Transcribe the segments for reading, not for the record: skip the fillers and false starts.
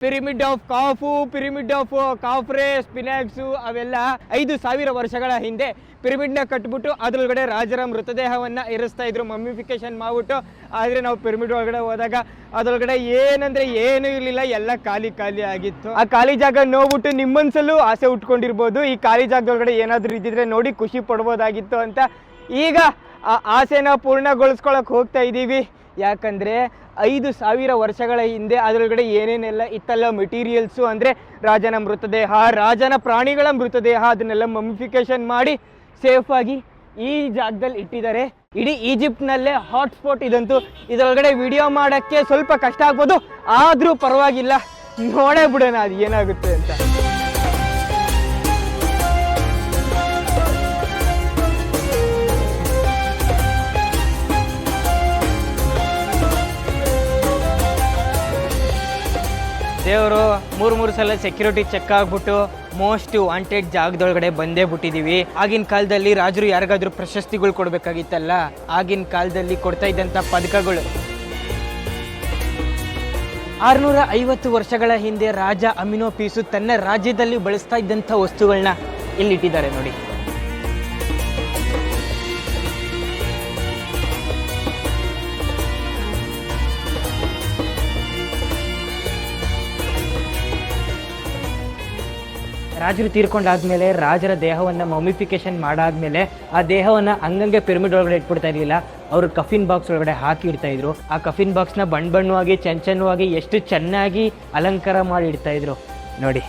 Pyramid of Khufu, pyramid of Khafre, sphinx ಅವೆಲ್ಲ 5,000 ವರ್ಷಗಳ ಹಿಂದೆ ಪಿರಮಿಡ್ನ ಕಟ್ಬಿಟ್ಟು ಅದ್ರೊಳಗಡೆ ರಾಜರ ಮೃತದೇಹವನ್ನು ಇರಿಸ್ತಾ ಇದ್ರು, ಮಮ್ಮಿಫಿಕೇಶನ್ ಮಾಡ್ಬಿಟ್ಟು. ಆದರೆ ನಾವು ಪಿರಮಿಡ್ ಒಳಗಡೆ ಹೋದಾಗ ಅದ್ರೊಳಗಡೆ ಏನಂದ್ರೆ ಏನೂ ಇರಲಿಲ್ಲ, ಎಲ್ಲ ಖಾಲಿ ಖಾಲಿ ಆಗಿತ್ತು. ಆ ಖಾಲಿ ಜಾಗ ನೋಡ್ಬಿಟ್ಟು ನಿಮ್ಮನ್ಸಲ್ಲೂ ಆಸೆ ಉಟ್ಕೊಂಡಿರ್ಬೋದು, ಈ ಖಾಲಿ ಜಾಗದೊಳಗಡೆ ಏನಾದರೂ ಇದ್ದಿದ್ರೆ ನೋಡಿ ಖುಷಿ ಪಡ್ಬೋದಾಗಿತ್ತು ಅಂತ. ಈಗ ಆ ಆಸೆನ ಪೂರ್ಣಗೊಳಿಸ್ಕೊಳಕ್ಕೆ ಹೋಗ್ತಾ ಇದ್ದೀವಿ. ಯಾಕಂದರೆ 5,000 ವರ್ಷಗಳ ಹಿಂದೆ ಅದರೊಳಗಡೆ ಏನೇನೆಲ್ಲ ಇತ್ತಲ್ಲ ಮೆಟೀರಿಯಲ್ಸು, ಅಂದರೆ ರಾಜನ ಮೃತದೇಹ, ರಾಜನ ಪ್ರಾಣಿಗಳ ಮೃತದೇಹ, ಅದನ್ನೆಲ್ಲ ಮಮ್ಮಿಫಿಕೇಶನ್ ಮಾಡಿ ಸೇಫಾಗಿ ಈ ಜಾಗದಲ್ಲಿ ಇಟ್ಟಿದ್ದಾರೆ. ಇಡೀ ಈಜಿಪ್ಟ್ನಲ್ಲೇ ಹಾಟ್ಸ್ಪಾಟ್ ಇದಂತೂ. ಇದರೊಳಗಡೆ ವಿಡಿಯೋ ಮಾಡೋಕ್ಕೆ ಸ್ವಲ್ಪ ಕಷ್ಟ ಆಗ್ಬೋದು, ಆದರೂ ಪರವಾಗಿಲ್ಲ, ನೋಡೇ ಬಿಡೋಣ ಅದು ಏನಾಗುತ್ತೆ ಅಂತ. ದೇವರು 3 ಸಲ ಸೆಕ್ಯೂರಿಟಿ ಚೆಕ್ ಆಗ್ಬಿಟ್ಟು ಮೋಸ್ಟ್ ವಾಂಟೆಡ್ ಜಾಗದೊಳಗಡೆ ಬಂದೇ ಬಿಟ್ಟಿದ್ದೀವಿ. ಆಗಿನ ಕಾಲದಲ್ಲಿ ರಾಜರು ಯಾರಿಗಾದ್ರೂ ಪ್ರಶಸ್ತಿಗಳು ಕೊಡಬೇಕಾಗಿತ್ತಲ್ಲ, ಆಗಿನ ಕಾಲದಲ್ಲಿ ಕೊಡ್ತಾ ಇದ್ದಂಥ ಪದಕಗಳು 650 ವರ್ಷಗಳ ಹಿಂದೆ ರಾಜ ಅಮಿನೋಫಿಸು ತನ್ನ ರಾಜ್ಯದಲ್ಲಿ ಬಳಸ್ತಾ ಇದ್ದಂಥ ವಸ್ತುಗಳನ್ನ ಇಲ್ಲಿಟ್ಟಿದ್ದಾರೆ ನೋಡಿ. ರಾಜರು ತೀರ್ಕೊಂಡಾದ್ಮೇಲೆ ರಾಜರ ದೇಹವನ್ನು ಮಮ್ಮಿಫಿಕೇಶನ್ ಮಾಡಾದ್ಮೇಲೆ ಆ ದೇಹವನ್ನು ಹಂಗಂಗೆ ಪಿರಮಿಡ್ ಒಳಗಡೆ ಇಟ್ಬಿಡ್ತಾ ಇರಲಿಲ್ಲ, ಅವರು ಕಫಿನ್ ಬಾಕ್ಸ್ ಒಳಗಡೆ ಹಾಕಿ ಇಡ್ತಾ ಇದ್ರು. ಆ ಕಫಿನ್ ಬಾಕ್ಸ್ನ ಬಣ್ಣವಾಗಿ ಚೆನ್ನವಾಗಿ ಎಷ್ಟು ಚೆನ್ನಾಗಿ ಅಲಂಕಾರ ಮಾಡಿ ಇಡ್ತಾ ಇದ್ರು ನೋಡಿ.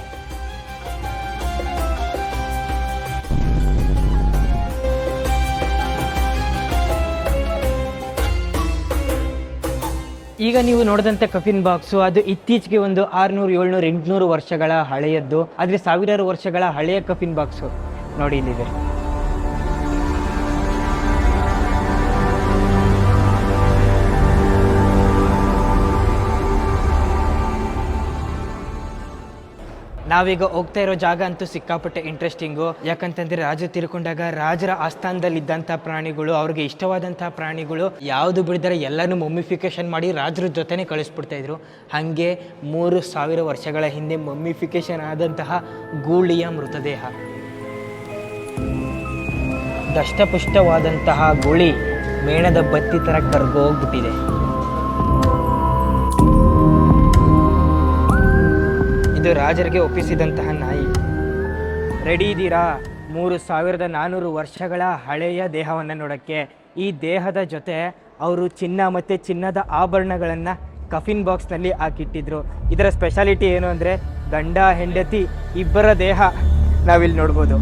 ಈಗ ನೀವು ನೋಡಿದಂಥ ಕಫಿನ್ ಬಾಕ್ಸು ಅದು ಇತ್ತೀಚೆಗೆ ಒಂದು 600, 700, 800 ವರ್ಷಗಳ ಹಳೆಯದ್ದು, ಆದರೆ 1000 ವರ್ಷಗಳ ಹಳೆಯ ಕಫಿನ್ ಬಾಕ್ಸು ನೋಡಿ ಇಲ್ಲಿದೆ. ನಾವೀಗ ಹೋಗ್ತಾ ಇರೋ ಜಾಗ ಅಂತೂ ಸಿಕ್ಕಾಪಟ್ಟೆ ಇಂಟ್ರೆಸ್ಟಿಂಗು. ಯಾಕಂತಂದರೆ ರಾಜರು ತೀರ್ಕೊಂಡಾಗ ರಾಜರ ಆಸ್ಥಾನದಲ್ಲಿದ್ದಂಥ ಪ್ರಾಣಿಗಳು, ಅವ್ರಿಗೆ ಇಷ್ಟವಾದಂಥ ಪ್ರಾಣಿಗಳು ಯಾವುದು ಬಿಡಿದರೆ ಎಲ್ಲನೂ ಮಮ್ಮಿಫಿಕೇಶನ್ ಮಾಡಿ ರಾಜರ ಜೊತೆನೇ ಕಳಿಸ್ಬಿಡ್ತಾ ಇದ್ರು. ಹಾಗೆ 3,000 ವರ್ಷಗಳ ಹಿಂದೆ ಮಮ್ಮಿಫಿಕೇಶನ್ ಆದಂತಹ ಗೂಳಿಯ ಮೃತದೇಹ, ದಷ್ಟಪುಷ್ಟವಾದಂತಹ ಗೂಳಿ ಮೇಣದ ಬತ್ತಿ ಥರ ಕರ್ಗೋಗ್ಬಿಟ್ಟಿದೆ. ಇದು ರಾಜರಿಗೆ ಒಪ್ಪಿಸಿದಂತಹ ನಾಯಿ. ರೆಡಿ ಇದ್ದೀರಾ 3,400 ವರ್ಷಗಳ ಹಳೆಯ ದೇಹವನ್ನು ನೋಡೋಕ್ಕೆ? ಈ ದೇಹದ ಜೊತೆ ಅವರು ಚಿನ್ನ ಮತ್ತು ಚಿನ್ನದ ಆಭರಣಗಳನ್ನು ಕಫಿನ್ ಬಾಕ್ಸ್ನಲ್ಲಿ ಹಾಕಿಟ್ಟಿದ್ರು. ಇದರ ಸ್ಪೆಷಾಲಿಟಿ ಏನು ಅಂದರೆ ಗಂಡ ಹೆಂಡತಿ ಇಬ್ಬರ ದೇಹ ನಾವಿಲ್ಲಿ ನೋಡ್ಬೋದು.